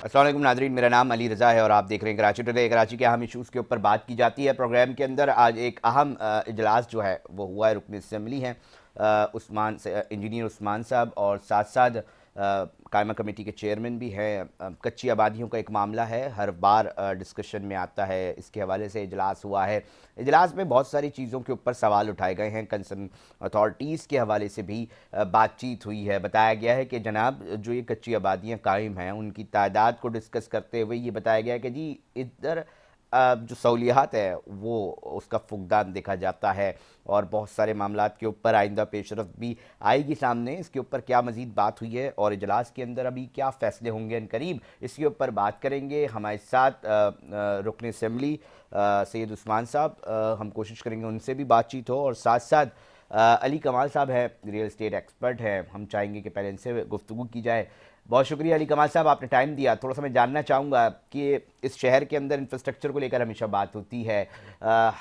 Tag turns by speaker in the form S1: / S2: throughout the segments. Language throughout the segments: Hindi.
S1: अस्सलाम वालेकुम नाज़रीन, मेरा नाम अली रज़ा है और आप देख रहे हैं कराची टुडे। कराची के अहम इशूज़ के ऊपर बात की जाती है प्रोग्राम के अंदर। आज एक अहम इजलास जो है वो हुआ है, रुकन असम्बली हैं उस्मान इंजीनियर उस्मान साहब, और साथ साथ कायमा कमेटी के चेयरमैन भी हैं। कच्ची आबादियों का एक मामला है, हर बार डिस्कशन में आता है, इसके हवाले से इजलास हुआ है। इजलास में बहुत सारी चीज़ों के ऊपर सवाल उठाए गए हैं, कंसर्न अथॉरिटीज़ के हवाले से भी बातचीत हुई है। बताया गया है कि जनाब जो ये कच्ची आबादियाँ कायम हैं उनकी तादाद को डिस्कस करते हुए ये बताया गया है कि जी इधर जो सहूलियात है वो उसका फुकदान देखा जाता है, और बहुत सारे मामलात के ऊपर आइंदा पेशरफ भी आएगी सामने। इसके ऊपर क्या मज़ीद बात हुई है और इजलास के अंदर अभी क्या फ़ैसले होंगे अनकरीब, इसके ऊपर बात करेंगे। हमारे साथ रुकन असम्बली सैयद उस्मान साहब, हम कोशिश करेंगे उनसे भी बातचीत हो, और साथ साथ अली कमाल साहब हैं, रियल एस्टेट एक्सपर्ट हैं। हम चाहेंगे कि पहले इनसे गुफ्तगू की जाए। बहुत शुक्रिया अली कमाल साहब, आपने टाइम दिया। थोड़ा सा मैं जानना चाहूँगा कि इस शहर के अंदर इंफ्रास्ट्रक्चर को लेकर हमेशा बात होती है,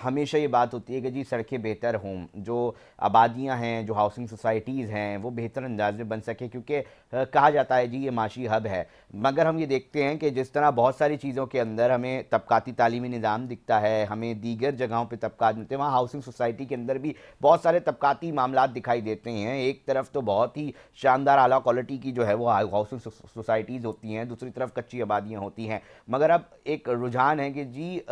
S1: हमेशा ये बात होती है कि जी सड़कें बेहतर हों, जो आबादियाँ हैं, जो हाउसिंग सोसाइटीज़ हैं वो बेहतर अंदाज में बन सके, क्योंकि कहा जाता है जी ये माशी हब है। मगर हम ये देखते हैं कि जिस तरह बहुत सारी चीज़ों के अंदर हमें तबकाती तालीमी निज़ाम दिखता है, हमें दीगर जगहों पर तबकात मिलते हैं, वहाँ हाउसिंग सोसाइटी के अंदर भी बहुत सारे तबकाती मामलात दिखाई देते हैं। एक तरफ तो बहुत ही शानदार आला क्वालिटी की जो है वो हाउसिंग सोसाइटीज़ होती हैं, दूसरी तरफ कच्ची आबादियाँ होती हैं। मगर अब एक रुझान है कि जी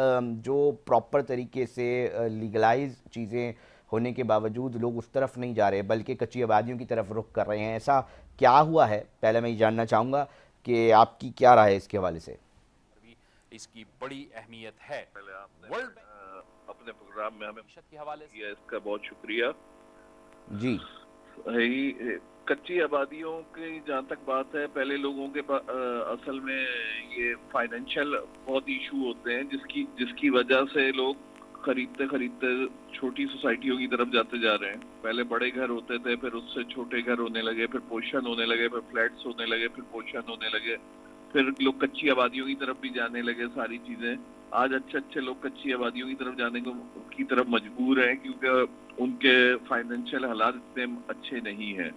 S1: जो प्रॉपर तरीके से लीगलाइज चीज़ें होने के बावजूद लोग उस तरफ नहीं जा रहे बल्कि कच्ची आबादियों की तरफ रुख कर रहे हैं। ऐसा क्या हुआ है, पहले मैं ये जानना चाहूँगा कि आपकी क्या राय है इसके हवाले से।
S2: भी इसकी बड़ी अहमियत है।
S3: पहले आपने
S2: वर्ल्ड बैंक
S3: अपने प्रोग्राम में हमें
S2: मीशत के हवाले से
S3: किया, इसका बहुत शुक्रिया।
S1: जी
S3: ही कच्ची आबादियों की जहाँ तक बात है, पहले लोगों के असल में ये फाइनेंशियल बहुत इशू होते हैं जिसकी वजह से लोग खरीदते खरीदते छोटी सोसाइटियों की तरफ जाते जा रहे हैं। पहले बड़े घर होते थे, फिर उससे छोटे घर होने लगे, फिर पोर्शन होने लगे, फिर फ्लैट्स होने लगे, फिर पोर्शन होने लगे, फिर लोग कच्ची आबादियों की तरफ भी जाने लगे। सारी चीजें आज अच्छे अच्छे लोग कच्ची आबादियों की तरफ जाने की तरफ मजबूर हैं, क्योंकि उनके फाइनेंशियल हालात इतने अच्छे नहीं हैं।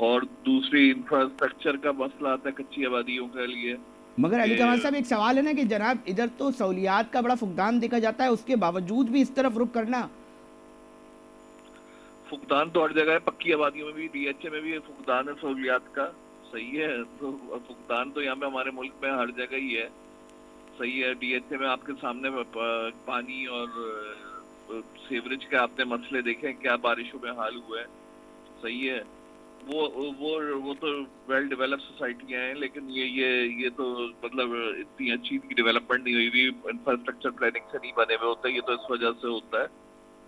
S3: और दूसरी इंफ्रास्ट्रक्चर का मसला आता है कच्ची आबादियों के लिए
S1: मगर अली कमाल
S3: कि
S1: साहब, एक सवाल है ना कि जनाब इधर तो सहूलियात का बड़ा फुकदान देखा जाता है, उसके बावजूद भी इस तरफ रुख करना।
S3: फुकदान तो हर जगह है, पक्की आबादियों में भी, डीएचए में भी फुकदान है सहूलियात का। सही है, तो फुकदान तो यहाँ पे हमारे मुल्क में हर जगह ही है। सही है, डीएचए में आपके सामने पानी और सीवरेज के आपने मसले देखे, क्या बारिशों में हाल हुआ है। सही है, वो वो तो वेल डेवलप सोसाइटियां हैं, लेकिन ये तो मतलब इतनी अच्छी डेवलपमेंट नहीं हुई हुई, इंफ्रास्ट्रक्चर प्लानिंग से नहीं बने हुए होते। ये तो इस वजह से होता है।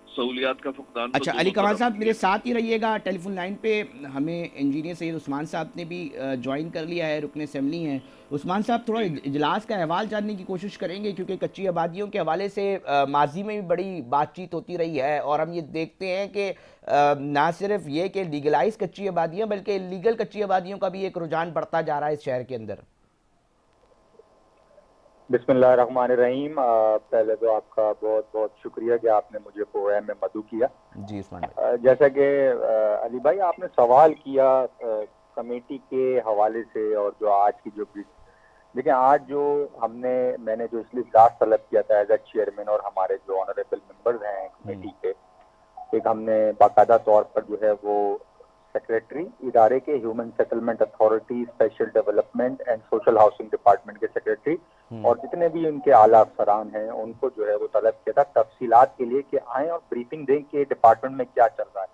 S3: सहूलियात का फुकदान तो
S1: अच्छा अली
S3: दोनों
S1: कमाल
S3: तरफ
S1: साहब, मेरे
S3: ये भी।
S1: साथ ही रहिएगा। टेलीफोन लाइन पे हमें इंजीनियर सैयद उस्मान साहब ने भी ज्वाइन कर लिया है, रुकन असम्बली हैं। उस्मान साहब, थोड़ा
S3: जी
S1: इजलास का अहवाल जानने की कोशिश करेंगे, क्योंकि कच्ची आबादियों के हवाले से माजी में भी बड़ी बातचीत होती रही है, और हम ये देखते हैं कि ना सिर्फ ये कि लीगलाइज कच्ची आबादियाँ बल्कि इलीगल कच्ची आबादियों का भी एक रुझान बढ़ता जा रहा है इस शहर के अंदर।
S4: बिस्मिल्लाहिर्रहमानिर्रहीम। पहले तो आपका बहुत बहुत शुक्रिया कि आपने मुझे प्रोग्राम में मदऊ किया।
S1: जी उस्मान भाई।
S4: जैसा कि अली भाई आपने सवाल किया कमेटी के हवाले से, और जो आज की जो देखिए, आज जो मैंने जो इसलिए इजलास तलब किया था एज ए चेयरमैन, और हमारे जो ऑनरेबल मेंबर्स हैं कमेटी के, एक हमने बाकायदा तौर पर जो है वो सेक्रेटरी इदारे के human settlement authority, special development and social housing department के सेक्रेटरी, और जितने भी उनके आला अफसरान हैं उनको जो है वो तलब किया था तफसीलात के लिए कि आए और ब्रीफिंग दें कि डिपार्टमेंट में क्या चल रहा है।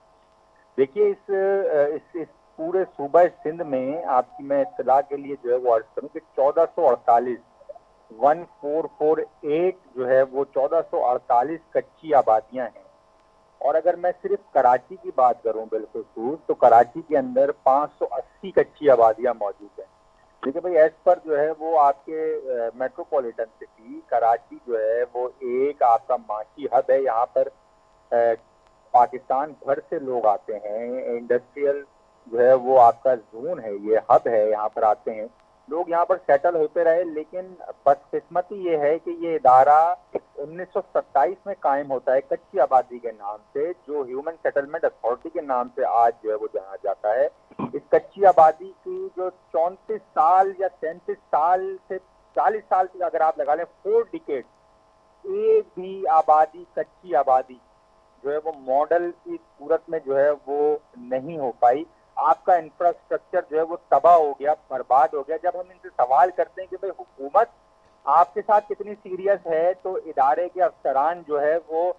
S4: देखिए, इस पूरे सूबा सिंध में आपकी मैं इत्तला के लिए जो है वो अर्ज करूं कि 1448 1448 जो है वो 1448 कच्ची आबादियां हैं। और अगर मैं सिर्फ कराची की बात करूं बिलखुसूस, तो कराची के अंदर 580 कच्ची आबादियां मौजूद हैं। देखिए भाई, एज पर जो है वो आपके मेट्रोपॉलिटन सिटी कराची जो है वो एक आपका माशी हब है। यहाँ पर पाकिस्तान भर से लोग आते हैं। इंडस्ट्रियल जो है वो आपका जोन है, ये हब है, यहाँ पर आते हैं लोग, यहाँ पर सेटल होते रहे। लेकिन बदकिस्मती ये है कि ये इदारा 1927 में कायम होता है कच्ची आबादी के नाम से, जो ह्यूमन सेटलमेंट अथॉरिटी के नाम से आज जो है वो जाना जाता है। इस कच्ची आबादी की जो 34 साल या 33 साल से 40 साल की अगर आप लगा लें 4 डिकेड, एक भी आबादी, कच्ची आबादी जो है वो मॉडल की सूरत में जो है वो नहीं हो पाई। आपका इंफ्रास्ट्रक्चर जो है वो तबाह हो गया, बर्बाद हो गया। जब हम इनसे सवाल करते हैं कि भाई हुकूमत आपके साथ कितनी सीरियस है, तो इदारे के अफसरान जो है वो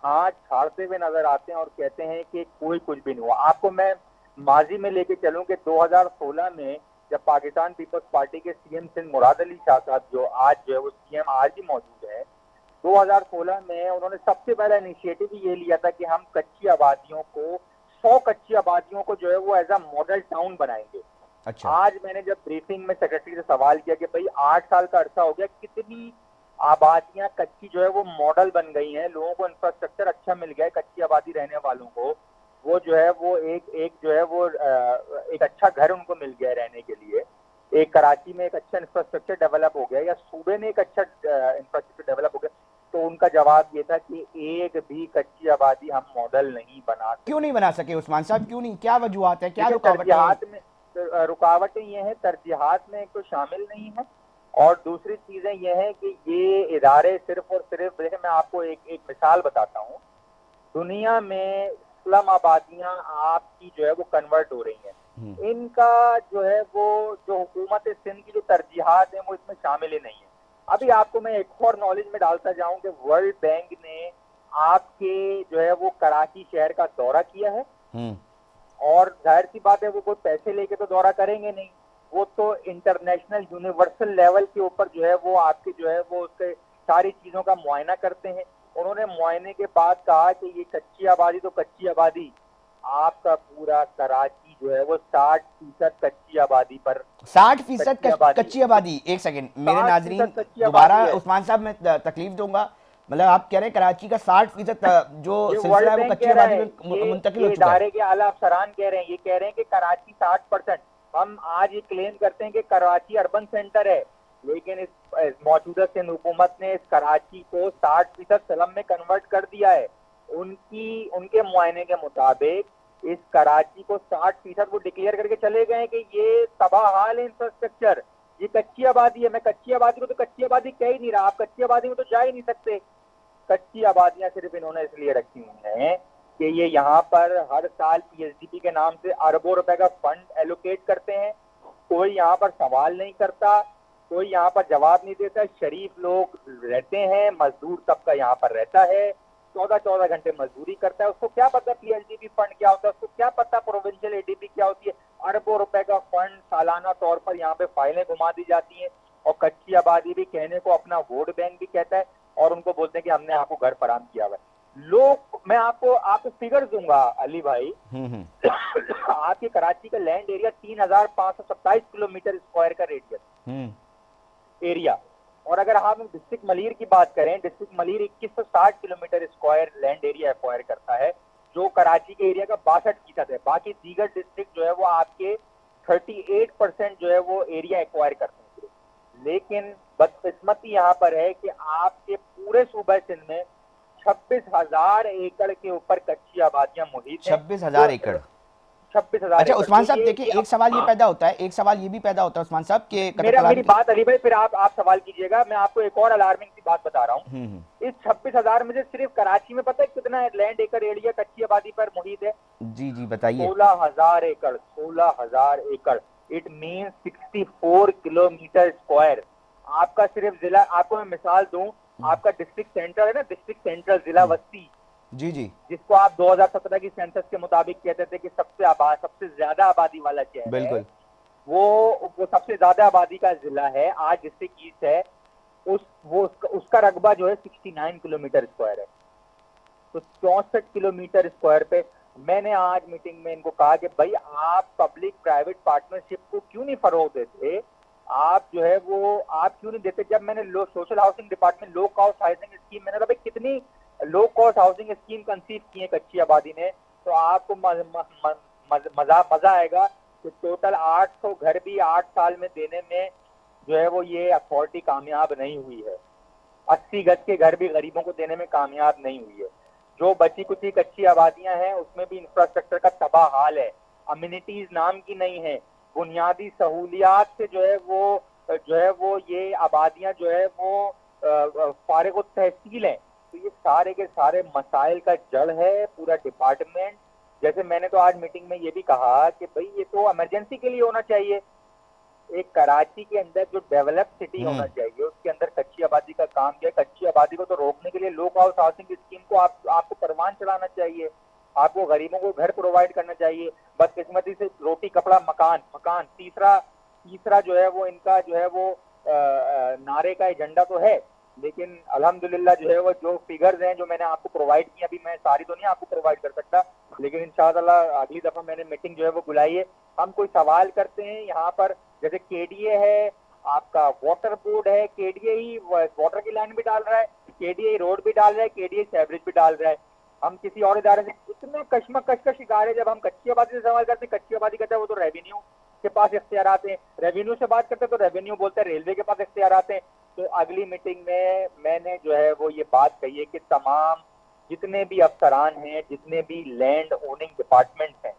S4: हाथ छाड़ते हुए नजर आते हैं और कहते हैं कि कोई कुछ भी नहीं हुआ। आपको मैं माजी में लेके चलूं कि 2016 में जब पाकिस्तान पीपल्स पार्टी के सीएम सिंध मुराद अली शाह साहब, जो आज जो है वो सीएम आज भी मौजूद है, 2016 में उन्होंने सबसे पहला इनिशिएटिव ये लिया था कि हम कच्ची आबादियों को, 100 कच्ची आबादियों को जो है वो एज अ मॉडल टाउन बनाएंगे।
S1: अच्छा।
S4: आज मैंने जब ब्रीफिंग में सेक्रेटरी से सवाल किया कि भाई 8 साल का अरसा हो गया, कितनी आबादियां कच्ची जो है वो मॉडल बन गई हैं, लोगों को इंफ्रास्ट्रक्चर अच्छा मिल गया है, कच्ची आबादी रहने वालों को वो जो है वो एक जो है वो एक अच्छा घर उनको मिल गया है रहने के लिए, एक कराची में एक अच्छा इंफ्रास्ट्रक्चर डेवलप हो गया या सूबे में एक अच्छा इंफ्रास्ट्रक्चर डेवलप हो गया। तो उनका जवाब ये था कि एक भी कच्ची आबादी हम मॉडल नहीं बना सकते।
S1: क्यों नहीं बना सके उस्मान साहब, क्यों नहीं, क्या वजूहत है, क्या
S4: देखिए,
S1: रुकावटें हैं?
S4: रुकावटें ये हैं, तरजीहात में एक तो शामिल नहीं है, और दूसरी चीजें ये हैं कि ये इदारे सिर्फ और सिर्फ, देखिए मैं आपको एक मिसाल बताता हूँ। दुनिया में स्लम आबादियां आपकी जो है वो कन्वर्ट हो रही हैं, इनका जो है वो जो हुकूमत सिंध की जो तरजीहात हैं वो इसमें शामिल ही नहीं है। अभी आपको मैं एक और नॉलेज में डालता जाऊं कि वर्ल्ड बैंक ने आपके जो है वो कराची शहर का दौरा किया है, और जाहिर सी बात है वो कोई पैसे लेके तो दौरा करेंगे नहीं, वो तो इंटरनेशनल यूनिवर्सल लेवल के ऊपर जो है वो आपके जो है वो उसके सारी चीजों का मुआयना करते हैं। उन्होंने मुआयने के बाद कहा कि ये कच्ची आबादी तो कच्ची आबादी, आपका पूरा कराची जो है वो 60% कच्ची आबादी पर,
S1: 60% कच्ची आबादी। एक सेकंड मेरे नाजरीन, दोबारा उस्मान साहब मैं तकलीफ दूंगा, मतलब आप कह रहे हैं कराची का 60% जो सिलसिला है वो कच्ची आबादी में मुंतकिल हो चुका है।
S4: इदारे के आला अफसरान कह रहे हैं, ये कह रहे हैं कि कराची 60%, हम आज ये क्लेम करते हैं कि कराची अर्बन सेंटर है, लेकिन इस मौजूदा सिंध हुकूमत ने इस कराची को 60% स्लम में कन्वर्ट कर दिया है। उनके मुआयने के मुताबिक इस कराची को 60% वो डिक्लेयर करके चले गए कि ये तबाह हाल है इंफ्रास्ट्रक्चर, ये कच्ची आबादी है। मैं कच्ची आबादी को तो कच्ची आबादी कह ही नहीं रहा, आप कच्ची आबादी में तो जा ही नहीं सकते। कच्ची आबादियां सिर्फ इन्होंने इसलिए रखी हुई हैं कि ये यहाँ पर हर साल पीएसडीपी के नाम से अरबों रुपए का फंड एलोकेट करते हैं, कोई यहाँ पर सवाल नहीं करता, कोई यहाँ पर जवाब नहीं देता। शरीफ लोग रहते हैं, मजदूर तबका यहाँ पर रहता है, 14-14 घंटे मजदूरी करता है, उसको क्या पता पीएसडीपी फंड क्या होता है, उसको क्या पता प्रोविंशियल एडीपी क्या होती है। अरबों रुपए का फंड सालाना तौर पर यहाँ पे फाइलें घुमा दी जाती हैं, और कच्ची आबादी भी कहने को अपना वोट बैंक भी कहता है, और उनको बोलते हैं कि हमने आपको घर फराहम किया हुआ है। लोग, मैं आपको फिगर दूंगा अली भाई, आपके कराची का लैंड एरिया 3527 किलोमीटर स्क्वायर का रेडियस एरिया, और अगर हम डिस्ट्रिक्ट मलीर की बात करें, district Malir 2160 kilometre square land area acquire करता है, जो कराची के एरिया का 62% है। बाकी दीगर डिस्ट्रिक्ट जो है वो आपके 38% जो है वो एरिया एक्वायर करते हैं। लेकिन बदकिस्मती यहाँ पर है कि आपके पूरे सूबे सिंध में 26,000 एकड़ के ऊपर कच्ची आबादियां मुहित हैं।
S1: 26,000 एकड़।
S4: 26,000।
S1: अच्छा उस्मान साहब देखिए, एक सवाल ये पैदा होता है, एक सवाल ये भी पैदा होता है उस्मान साहब कि
S4: मेरी बात अली भाई, फिर आप सवाल कीजिएगा, मैं आपको एक और अलार्मिंग की बात बता रहा हूँ। इस 26,000 में से सिर्फ कराची में पता है कितना लैंड एकड़ एरिया कच्ची आबादी पर मुहित है?
S1: जी जी बताइए।
S4: 16,000 एकड़। 16,000 एकड़, इट मीन 64 किलोमीटर स्क्वायर। आपका सिर्फ जिला, आपको मैं मिसाल दूं, आपका डिस्ट्रिक्ट सेंटर है ना, डिस्ट्रिक्ट सेंटर जिला वस्ती,
S1: जी जी,
S4: जिसको आप 2017 की सेंसस के मुताबिक कहते थे कि सबसे ज्यादा आबादी वाला शहर
S1: बिल्कुल
S4: है, वो सबसे ज्यादा आबादी का जिला है। आज डिस्ट्रिक्ट ईस्ट है, उसका रकबा जो है 69 किलोमीटर स्क्वायर है। तो 64 किलोमीटर स्क्वायर पे मैंने आज मीटिंग में इनको कहा कि भाई आप पब्लिक प्राइवेट पार्टनरशिप को क्यों नहीं फरोग देते, आप जो है वो आप क्यों नहीं देते। जब मैंने social housing department low cost housing scheme, मैंने कहा भाई कितनी low cost housing scheme conceive की है कच्ची आबादी ने, तो आपको मजा आएगा कि टोटल 800 घर भी 8 साल में देने में जो है वो ये अथॉरिटी कामयाब नहीं हुई है। 80 गज के घर भी गरीबों को देने में कामयाब नहीं हुई है। जो बची कुची कच्ची आबादियां हैं उसमें भी इंफ्रास्ट्रक्चर का तबाह हाल है। अम्यूनिटीज नाम की नहीं है, बुनियादी सहूलियात से जो है वो ये आबादियां जो है वो फारिग तहसील है। तो ये सारे के सारे मसाइल का जड़ है पूरा डिपार्टमेंट। जैसे मैंने तो आज मीटिंग में ये भी कहा कि भाई ये तो इमरजेंसी के लिए होना चाहिए। एक कराची के अंदर जो डेवलप सिटी होना चाहिए उसके अंदर कच्ची आबादी का काम किया। कच्ची आबादी को तो रोकने के लिए लोक हाउस हाउसिंग स्कीम को आपको परवान चलाना चाहिए, आपको गरीबों को घर प्रोवाइड करना चाहिए। बदकिस्मती से रोटी कपड़ा मकान तीसरा जो है वो इनका जो है वो नारे का एजेंडा तो है, लेकिन अल्हम्दुलिल्लाह जो है वो जो फिगर्स हैं जो मैंने आपको प्रोवाइड की, अभी मैं सारी तो नहीं आपको प्रोवाइड कर सकता, लेकिन इंशाअल्लाह अगली दफा मैंने मीटिंग जो है वो बुलाई है। हम कोई सवाल करते हैं यहाँ पर, जैसे केडीए है, आपका वाटर बोर्ड है, केडीए ही वाटर की लाइन भी डाल रहा है, केडीए रोड भी डाल रहा है, केडीए सेवरेज भी डाल रहा है। हम किसी और इदारे से इतने कश्मकश का शिकार है। जब हम कच्ची आबादी से सवाल करते हैं, कच्ची आबादी कहता है वो तो रेवेन्यू के पास इख्तियारात हैं, रेवेन्यू से बात करते हैं तो रेवेन्यू बोलते हैं रेलवे के पास इख्तियारात हैं। तो अगली मीटिंग में मैंने जो है वो ये बात कही है कि तमाम जितने भी अफसरान हैं, जितने भी लैंड ओनिंग डिपार्टमेंट हैं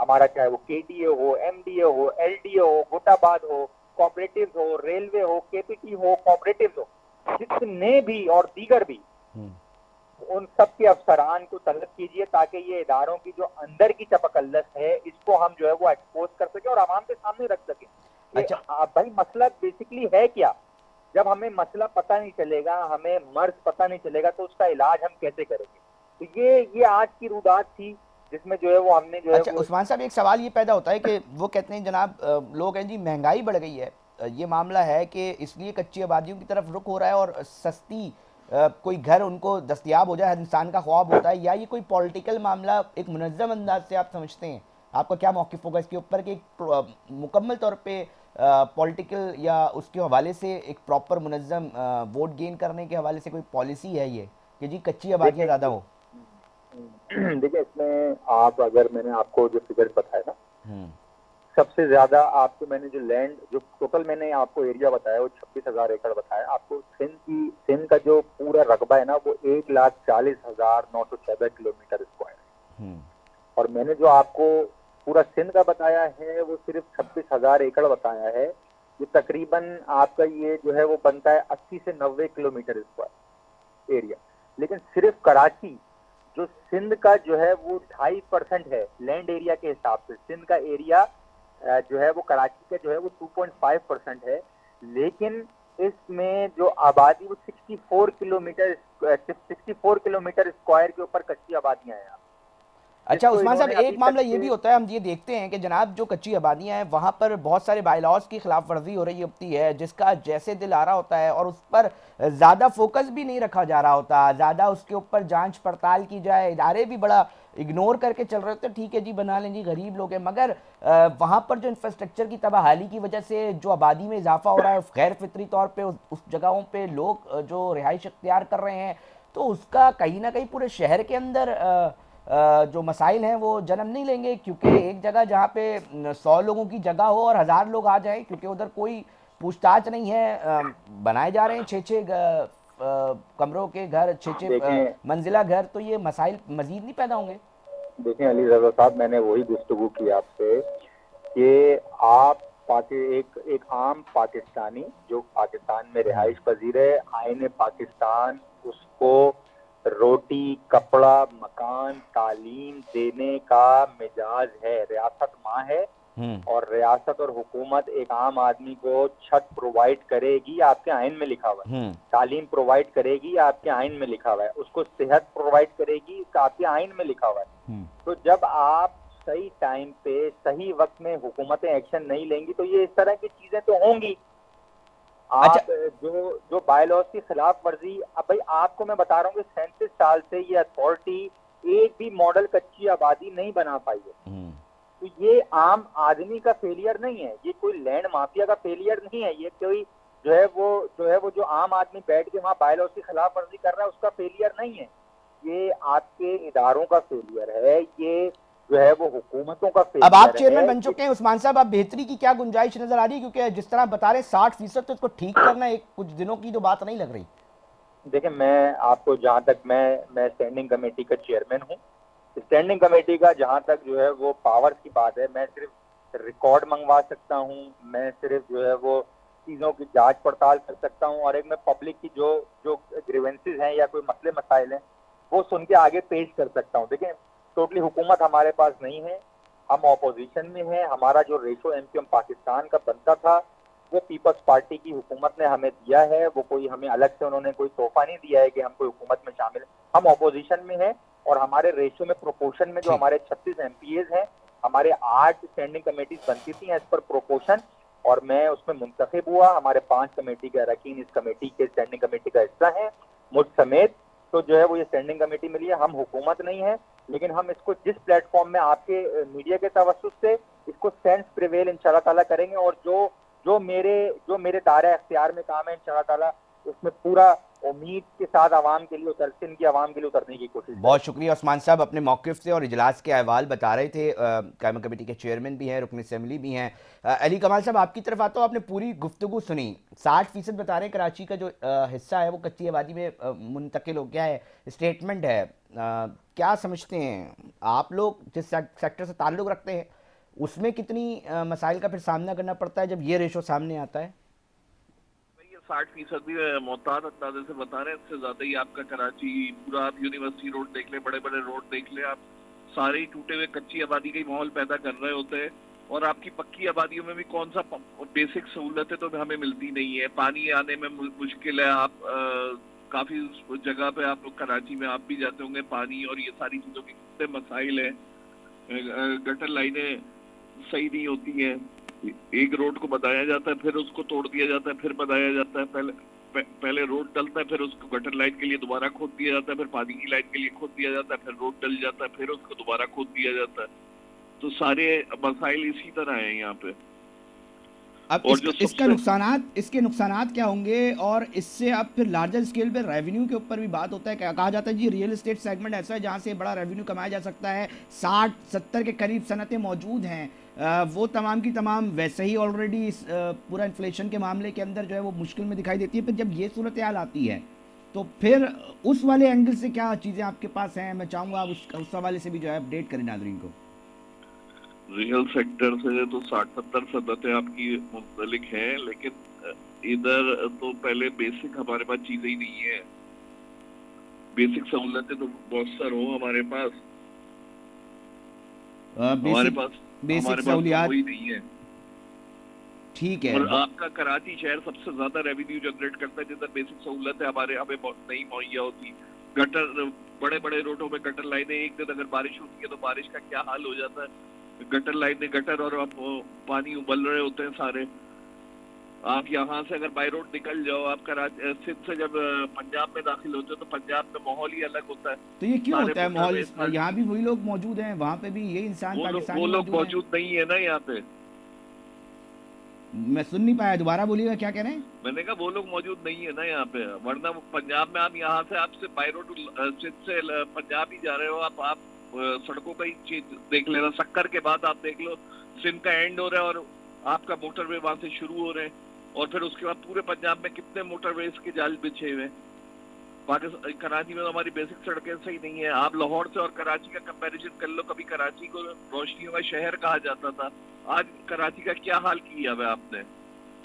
S4: हमारा, चाहे वो केडीए हो, एमडीए हो, एलडीए हो, गोटाबाद हो, कोऑपरेटिव हो, रेलवे हो, केपीटी हो, कोऑपरेटिव हो, जितने भी और दीगर भी, उन सब के अफसरान को तलब कीजिए ताकि ये इदारों की जो अंदर की चपकल्लस है इसको हम जो है वो एक्सपोज कर सके और आवाम के सामने रख सके। अच्छा भाई, मसला बेसिकली है क्या? जब हमें मसला पता नहीं चलेगा, हमें मर्ज पता नहीं चलेगा, तो उसका इलाज हम कैसे करेंगे? तो ये आज की रुदात थी जिसमें जो है वो हमने जो है।
S1: अच्छा उस्मान साहब, एक सवाल ये पैदा होता है कि वो कहते हैं जनाब लोग हैं जी महंगाई बढ़ गई है, ये मामला है कि इसलिए कच्ची आबादियों की तरफ रुख हो रहा है और सस्ती कोई घर उनको दस्तयाब हो जाए, हर इंसान का ख्वाब होता है, या ये कोई पॉलिटिकल मामला एक मुनज़्ज़म अंदाज से आप समझते हैं? आपका क्या मौक़िफ़ होगा इसके ऊपर कि मुकम्मल तौर पे पॉलिटिकल या उसके हवाले से एक प्रॉपर मुनज़्ज़म वोट गेन करने के हवाले से कोई पॉलिसी है ये कि जी कच्ची आबादियाँ ज़्यादा हो?
S4: देखिए, इसमें आप अगर मैंने आपको जो फिगर बताया ना, सबसे ज्यादा आपको मैंने जो लैंड जो टोटल मैंने आपको एरिया बताया वो 26,000 एकड़ बताया आपको। सिंध का जो पूरा रकबा है ना वो 1,40,914 किलोमीटर स्क्वायर है, और मैंने जो आपको पूरा सिंध का बताया है वो सिर्फ 26,000 एकड़ बताया है। ये तकरीबन आपका ये जो है वो बनता है 80 से 90 किलोमीटर स्क्वायर एरिया। लेकिन सिर्फ कराची जो सिंध का जो है वो 2.5% है लैंड एरिया के हिसाब से। सिंध का एरिया जो है वो कराची का जो है वो 2.5% है, लेकिन इसमें जो आबादी वो 64 किलोमीटर स्क्वायर के ऊपर कच्ची आबादियां हैं।
S1: अच्छा उस्मान साहब, एक मामला ये भी होता है, हम ये देखते हैं कि जनाब जो कच्ची आबादियां हैं वहाँ पर बहुत सारे बायलॉज की खिलाफ वर्जी हो रही होती है, जिसका जैसे दिल आ रहा होता है और उस पर ज़्यादा फोकस भी नहीं रखा जा रहा होता, ज़्यादा उसके ऊपर जांच पड़ताल की जाए, इदारे भी बड़ा इग्नोर करके चल रहे होते हैं। ठीक है जी, बना लें जी, गरीब लोग हैं, मगर वहाँ पर जो इंफ्रास्ट्रक्चर की तबाहाली की वजह से जो आबादी में इजाफा हो रहा है, गैर फितरी तौर पर उस जगहों पर लोग जो रिहाइश इख्तियार कर रहे हैं, तो उसका कहीं ना कहीं पूरे शहर के अंदर जो मसाइल हैं वो जन्म नहीं लेंगे। क्योंकि एक जगह जहाँ पे 100 लोगों की जगह हो और 1000 लोग आ जाएं, क्योंकि उधर कोई पूछताछ नहीं है, बनाए जा रहे हैं 6-6 कमरों के घर, 6-6 मंजिला घर, तो ये मसाइल मजीद नहीं पैदा होंगे?
S4: देखें अली रज़ा साहब, मैंने वही गुफ्तगू की आपसे कि आप एक आम पाकिस्तानी जो पाकिस्तान में रिहाइश पजीर है, आईने पाकिस्तान उसको रोटी कपड़ा मकान तालीम देने का मिजाज है। रियासत माँ है और रियासत और हुकूमत एक आम आदमी को छत प्रोवाइड करेगी, आपके आइन में लिखा हुआ है। तालीम प्रोवाइड करेगी, आपके आइन में लिखा हुआ है। उसको सेहत प्रोवाइड करेगी, आपके आइन में लिखा हुआ है। तो जब आप सही टाइम पे सही वक्त में हुकूमतें एक्शन नहीं लेंगी तो ये इस तरह की चीजें तो होंगी। आप जो बायलॉज की खिलाफ वर्जी, अब भाई आपको मैं बता रहा हूँ कि 37 साल से ये अथॉरिटी एक भी मॉडल कच्ची आबादी नहीं बना पाई है। तो ये आम आदमी का फेलियर नहीं है, ये कोई लैंड माफिया का फेलियर नहीं है, ये कोई जो है वो जो आम आदमी बैठ के वहाँ बायलॉज की खिलाफ वर्जी कर रहा है उसका फेलियर नहीं है, ये आपके इदारों का फेलियर है, ये जो है वो हुकूमतों का फेलियर है।
S1: अब आप चेयरमैन बन चुके हैं उस्मान साहब, आप बेहतरी की क्या गुंजाइश नजर आ रही है? क्योंकि जिस तरह बता रहे 60% तो इसको ठीक करना एक कुछ दिनों की तो बात नहीं लग रही।
S4: देखिए, मैं आपको जहाँ तक मैं स्टैंडिंग कमेटी का चेयरमैन हूँ स्टैंडिंग कमेटी का जहां तक जो है वो पावर्स की बात है, मैं सिर्फ रिकॉर्ड मंगवा सकता हूं, मैं सिर्फ जो है वो चीजों की जांच पड़ताल कर सकता हूं, और एक मैं पब्लिक की जो जो ग्रीवेंसेस हैं या कोई मसले मसाइल हैं वो सुन के आगे पेश कर सकता हूं। देखिए, टोटली हुकूमत हमारे पास नहीं है, हम ऑपोजिशन में हैं। हमारा जो रेशो एमपीएम पाकिस्तान का बनता था वो पीपल्स पार्टी की हुकूमत ने हमें दिया है, वो कोई हमें अलग से उन्होंने कोई तोहफा नहीं दिया है कि हम कोई हुकूमत में शामिल, हम ऑपोजिशन में हैं। और हमारे रेशियो में प्रोपोर्शन में जो
S1: ठीक।
S4: हमारे 36 एमपीएज हैं, हमारे 8 स्टैंडिंग कमेटीज बनती थी एज पर प्रोपोर्शन, और मैं उसमें मुंतखब हुआ। हमारे 5 कमेटी के अरकान इस कमेटी के स्टैंडिंग कमेटी का हिस्सा हैं, मुझ समेत। तो जो है वो ये स्टैंडिंग कमेटी मिली है, हम हुकूमत नहीं है, लेकिन हम इसको जिस प्लेटफॉर्म में आपके मीडिया के तवज्जुह से इसको सेंस प्रिवेल इंशाल्लाह ताला करेंगे, और जो मेरे दायरा इख्तियार में काम है इंशाल्लाह ताला उसमें पूरा उम्मीद के साथ आवाम के लिए उतरते, इनकी आवाम के लिए उतरने की कोशिश।
S1: बहुत शुक्रिया उस्मान साहब, अपने मौक़िफ़ से और इजलास के अहवाल बता रहे थे। कायमा कमेटी के चेयरमैन भी हैं, रुकन असम्बली भी हैं। अली कमाल साहब, आपकी तरफ आता हूँ। आपने पूरी गुफ्तगू सुनी, 60% बता रहे हैं कराची का जो हिस्सा है वो कच्ची आबादी में मुंतकिल हो गया है, स्टेटमेंट है। क्या समझते हैं आप लोग, जिस सेक्टर से ताल्लुक़ रखते हैं, उसमें कितनी मसाइल का फिर सामना करना पड़ता है जब ये रेशो सामने आता है?
S3: 60% भी मोहतात अंदाजे से बता रहे हैं, इससे ज्यादा ही आपका कराची पूरा, आप यूनिवर्सिटी रोड देख ले, बड़े बड़े रोड देख ले, आप सारे ही टूटे हुए कच्ची आबादी का ही माहौल पैदा कर रहे होते हैं। और आपकी पक्की आबादियों में भी कौन सा बेसिक सहूलतें तो हमें मिलती नहीं है। पानी आने में मुश्किल है। आप काफी जगह पे आप कराची में आप भी जाते होंगे, पानी और ये सारी चीजों के कितने मसाइल है। गटर लाइनें सही नहीं होती हैं, एक रोड को बनाया जाता है फिर उसको तोड़ दिया जाता है, फिर बनाया जाता है। पहले रोड डलता है, फिर उसको गटर लाइन के लिए दोबारा खोद दिया जाता है, फिर पानी की लाइन के लिए खोद दिया जाता है, फिर रोड डल जाता है, फिर उसको दोबारा खोद दिया जाता है। तो सारे मसाइल इसी तरह हैं यहाँ पे।
S1: अब इसके नुकसानात क्या होंगे, और इससे अब फिर लार्जर स्केल पे रेवेन्यू के ऊपर भी बात होता है। कहा जाता है जी रियल एस्टेट सेगमेंट ऐसा है जहाँ से बड़ा रेवेन्यू कमाया जा सकता है। 60-70 के करीब सनतें मौजूद हैं, वो तमाम की तमाम वैसे ही ऑलरेडी पूरा इन्फ्लेशन के मामले के अंदर जो है वो मुश्किल में दिखाई देती है। फिर जब ये सूरत हाल आती है तो फिर उस वाले एंगल से क्या चीज़ें आपके पास हैं, मैं चाहूँगा आप उस हवाले से भी जो है अपडेट करें नाज़रीन को।
S3: रियल सेक्टर से तो 60-70 सनतें आपकी मुंसलिक हैं, लेकिन इधर तो पहले बेसिक हमारे पास चीजें ही नहीं है। बेसिक सहूलतें तो बहुत सार हो हमारे पास, हमारे पास सहूलियात
S1: कोई नहीं है। ठीक है।
S3: और आपका कराची शहर सबसे ज्यादा रेवेन्यू जनरेट करता है जिधर बेसिक सहूलतें हमें नहीं मुहैया होती। गटर, बड़े बड़े रोडों में गटर लाइनें, एक दिन अगर बारिश होती है तो बारिश का क्या हाल हो जाता है। गटर लाइनें, गटर और अब पानी उबल रहे होते हैं सारे। आप यहाँ से अगर बाई रोड निकल जाओ, आप कराची सिंध से जब पंजाब में दाखिल होते हो तो पंजाब में माहौल ही अलग होता है।
S1: तो ये क्यों होता है माहौल? यहाँ भी वही लोग मौजूद हैं, वहाँ पे भी ये इंसान
S3: वो लोग मौजूद नहीं है ना यहाँ पे।
S1: मैं सुन नहीं पाया, दोबारा बोलिएगा, क्या कह रहे हैं?
S3: मैंने कहा वो लोग मौजूद नहीं है ना यहाँ पे, वरना पंजाब में आप यहाँ से आपसे बाई रोड सिंध से पंजाब ही जा रहे हो, आप सड़कों का ही चीज देख लेना। सक्कर के बाद आप देख लो सिंध का एंड हो रहा है और आपका मोटरवे वहां से शुरू हो रहे हैं, और फिर उसके बाद पूरे पंजाब में कितने मोटरवेज के जाल बिछे हुए। पाकिस्तान कराची में हमारी बेसिक सड़कें सही नहीं है। आप लाहौर से और कराची का कंपैरिजन कर लो, कभी कराची को रोशनियों का शहर कहा जाता था, आज कराची का क्या हाल किया हुआ आपने।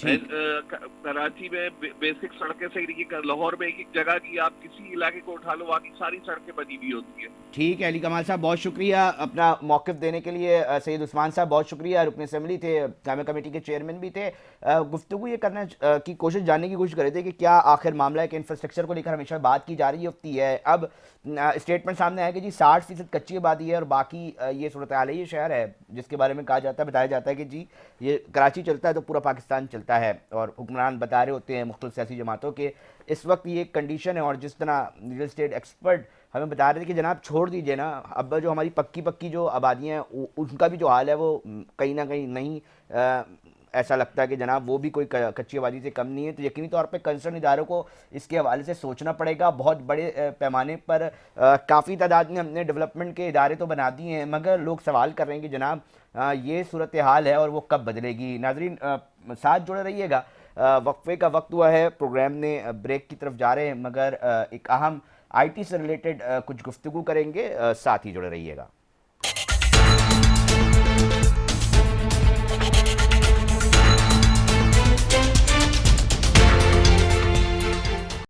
S3: कराची में बेसिक सड़कें सही नहीं है। लाहौर में एक जगह की आप किसी इलाके को उठा लो, वहाँ की सारी सड़कें बनी हुई होती है।
S1: ठीक है अली कमाल साहब, बहुत शुक्रिया अपना मौक़िफ़ देने के लिए। सैयद उस्मान साहब बहुत शुक्रिया, रुकन असम्बली थे, कायमा कमेटी के चेयरमैन भी थे। गुफ्तगू ये करना की कोशिश, जानने की कोशिश कर रहे थे कि क्या आखिर मामला है कि इंफ्रास्ट्रक्चर को लेकर हमेशा बात की जा रही होती है। अब स्टेटमेंट सामने आया कि जी 60% कच्ची आबादी है और बाकी ये सूरत हाल है। ये शहर है जिसके बारे में कहा जाता है, बताया जाता है कि जी ये कराची चलता है तो पूरा पाकिस्तान चलता है, और हुक्मरान बता रहे होते हैं मुख्तलिफ सियासी जमातों के। इस वक्त ये कंडीशन है, और जिस तरह रियल एस्टेट एक्सपर्ट हमें बता रहे थे कि जनाब छोड़ दीजिए ना, अब जो हमारी पक्की जो आबादियाँ हैं उनका भी जो हाल है वो कहीं ना कहीं नहीं, ऐसा लगता है कि जनाब वो भी कोई कच्ची आबादी से कम नहीं है। तो यकीनी तौर पे कंसर्न इदारों को इसके हवाले से सोचना पड़ेगा। बहुत बड़े पैमाने पर काफ़ी तादाद में हमने डेवलपमेंट के इदारे तो बना दिए हैं, मगर लोग सवाल कर रहे हैं कि जनाब ये सूरत हाल है और वो कब बदलेगी। नाजरीन साथ जुड़े रहिएगा, वक्फे का वक्त हुआ है, प्रोग्राम ने ब्रेक की तरफ जा रहे हैं, मगर एक अहम आईटी से रिलेटेड कुछ गुफ्तगू करेंगे, साथ ही जुड़े रहिएगा।